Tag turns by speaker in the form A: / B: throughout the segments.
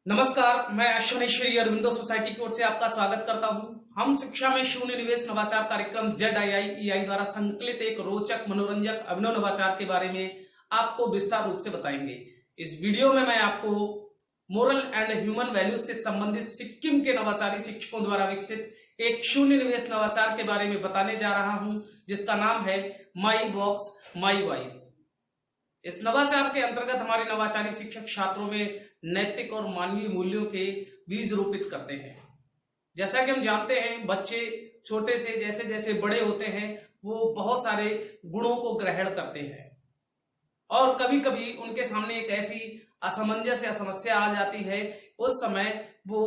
A: नमस्कार, मैं अश्विनी श्री अरविंदो सोसाइटी की ओर से आपका स्वागत करता हूं। हम शिक्षा में शून्य निवेश नवाचार कार्यक्रम ZII द्वारा संकलित एक रोचक, मनोरंजक, अभिनव नवाचार के बारे में आपको विस्तार रूप से बताएंगे। इस वीडियो में मैं आपको मोरल एंड ह्यूमन वैल्यूज से संबंधित सिक्किम के नवाचारी शिक्षकों द्वारा विकसित एक शून्य निवेश नवाचार के बारे में बताने जा रहा हूं, जिसका नाम है माई बॉक्स माई वॉइस। इस नवाचार के अंतर्गत हमारे नवाचारी शिक्षक छात्रों में नैतिक और मानवीय मूल्यों के बीज रोपित करते हैं। जैसा कि हम जानते हैं, बच्चे छोटे से जैसे जैसे बड़े होते हैं वो बहुत सारे गुणों को ग्रहण करते हैं और कभी कभी उनके सामने एक ऐसी असमंजस या समस्या आ जाती है। उस समय वो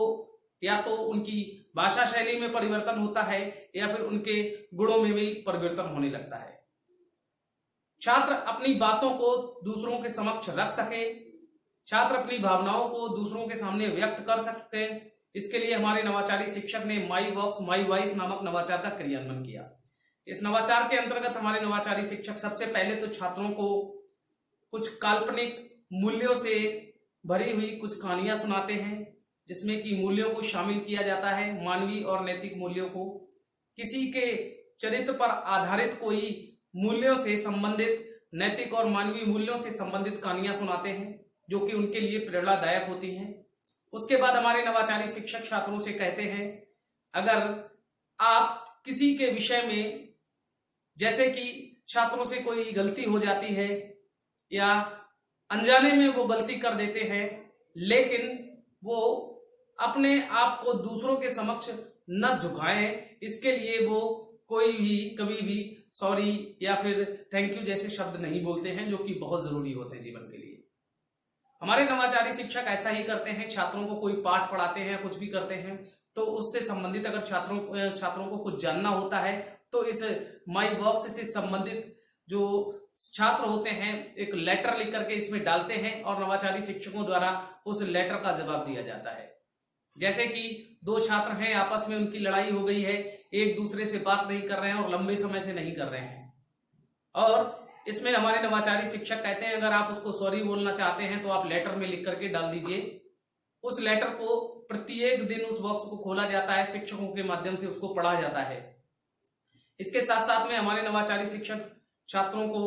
A: या तो उनकी भाषा शैली में परिवर्तन होता है या फिर उनके गुणों में भी परिवर्तन होने लगता है। छात्र अपनी बातों को दूसरों के समक्ष रख सके, छात्र अपनी भावनाओं को दूसरों के सामने व्यक्त कर सकते हैं। इसके लिए हमारे नवाचारी शिक्षक ने माई बॉक्स माई वॉइस नामक नवाचार का क्रियान्वयन किया। इस नवाचार के अंतर्गत हमारे नवाचारी शिक्षक सबसे पहले तो छात्रों को कुछ काल्पनिक मूल्यों से भरी हुई कुछ कहानियां सुनाते हैं, जिसमें कि मूल्यों को शामिल किया जाता है, मानवीय और नैतिक मूल्यों को। किसी के चरित्र पर आधारित कोई मूल्यों से संबंधित, नैतिक और मानवीय मूल्यों से संबंधित कहानियां सुनाते हैं जो कि उनके लिए प्रेरणादायक होती हैं। उसके बाद हमारे नवाचारी शिक्षक छात्रों से कहते हैं, अगर आप किसी के विषय में, जैसे कि छात्रों से कोई गलती हो जाती है या अनजाने में वो गलती कर देते हैं, लेकिन वो अपने आप को दूसरों के समक्ष न झुकाएं, इसके लिए वो कोई भी कभी भी सॉरी या फिर थैंक यू जैसे शब्द नहीं बोलते हैं, जो कि बहुत जरूरी होते हैं जीवन के लिए। हमारे नवाचारी शिक्षक ऐसा ही करते हैं। छात्रों को कोई पाठ पढ़ाते हैं, कुछ भी करते हैं, तो उससे संबंधित अगर छात्रों को कुछ जानना होता है तो इस माई बॉक्स से संबंधित जो छात्र होते हैं एक लेटर लिख करके इसमें डालते हैं और नवाचारी शिक्षकों द्वारा उस लेटर का जवाब दिया जाता है। जैसे कि दो छात्र हैं, आपस में उनकी लड़ाई हो गई है, एक दूसरे से बात नहीं कर रहे हैं और लंबे समय से नहीं कर रहे हैं, और इसमें हमारे नवाचारी शिक्षक कहते हैं अगर आप उसको सॉरी बोलना चाहते हैं तो आप लेटर में लिख करके डाल दीजिए। उस लेटर को प्रत्येक दिन उस बॉक्स को खोला जाता है, शिक्षकों के माध्यम से उसको पढ़ा जाता है। इसके साथ साथ में हमारे नवाचारी शिक्षक छात्रों को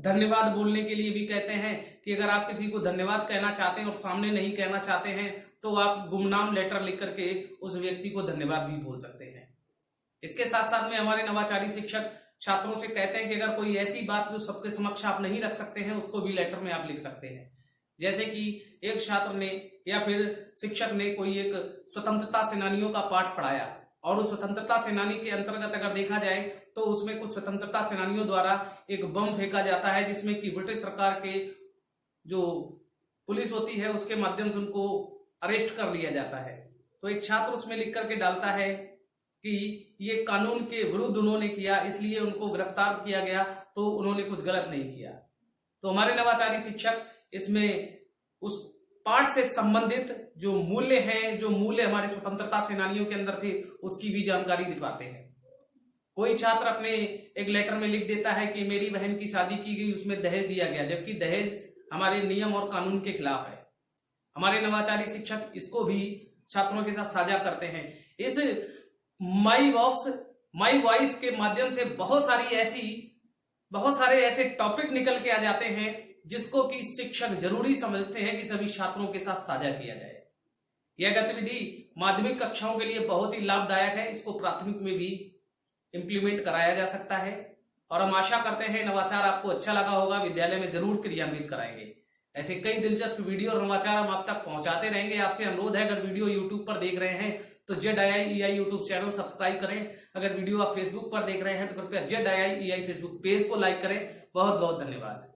A: धन्यवाद बोलने के लिए भी कहते हैं कि अगर आप किसी को धन्यवाद कहना चाहते हैं और सामने नहीं कहना चाहते हैं तो आप गुमनाम लेटर लिख करके उस व्यक्ति को धन्यवाद भी बोल सकते हैं। इसके साथ साथ में हमारे नवाचारी शिक्षक छात्रों से कहते हैं कि अगर कोई ऐसी बात जो सबके समक्ष आप नहीं रख सकते हैं, उसको भी लेटर में आप लिख सकते हैं। जैसे कि एक छात्र ने या फिर शिक्षक ने कोई एक स्वतंत्रता सेनानियों का पाठ पढ़ाया और उस स्वतंत्रता सेनानी के अंतर्गत अगर देखा जाए तो उसमें कुछ स्वतंत्रता सेनानियों द्वारा एक बम फेंका जाता है, जिसमें कि ब्रिटिश सरकार के जो पुलिस होती है उसके माध्यम से उनको अरेस्ट कर लिया जाता है। तो एक छात्र उसमें लिख करके डालता है कि ये कानून के विरुद्ध उन्होंने किया, इसलिए उनको गिरफ्तार किया गया, तो उन्होंने कुछ गलत नहीं किया। तो हमारे नवाचारी शिक्षक इसमें उस पाठ से संबंधित जो मूल्य हैं, जो मूल्य हमारे स्वतंत्रता सेनानियों के अंदर थे, उसकी भी जानकारी दिलवाते हैं। कोई छात्र अपने एक लेटर में लिख देता है कि मेरी बहन की शादी की गई, उसमें दहेज दिया गया, जबकि दहेज हमारे नियम और कानून के खिलाफ है। हमारे नवाचारी शिक्षक इसको भी छात्रों के साथ साझा करते हैं। इस माई बॉक्स माई वॉइस के माध्यम से बहुत सारे ऐसे टॉपिक निकल के आ जाते हैं जिसको कि शिक्षक जरूरी समझते हैं कि सभी छात्रों के साथ साझा किया जाए। यह गतिविधि माध्यमिक कक्षाओं के लिए बहुत ही लाभदायक है। इसको प्राथमिक में भी इंप्लीमेंट कराया जा सकता है और हम आशा करते हैं नवाचार आपको अच्छा लगा होगा, विद्यालय में जरूर क्रियान्वित कराएंगे। ऐसे कई दिलचस्प वीडियो और नवाचार हम आप तक पहुंचाते रहेंगे। आपसे अनुरोध है, अगर वीडियो यूट्यूब पर देख रहे हैं तो ZII यूट्यूब चैनल सब्सक्राइब करें। अगर वीडियो आप फेसबुक पर देख रहे हैं तो कृपया ZII फेसबुक पेज को लाइक करें। बहुत बहुत धन्यवाद।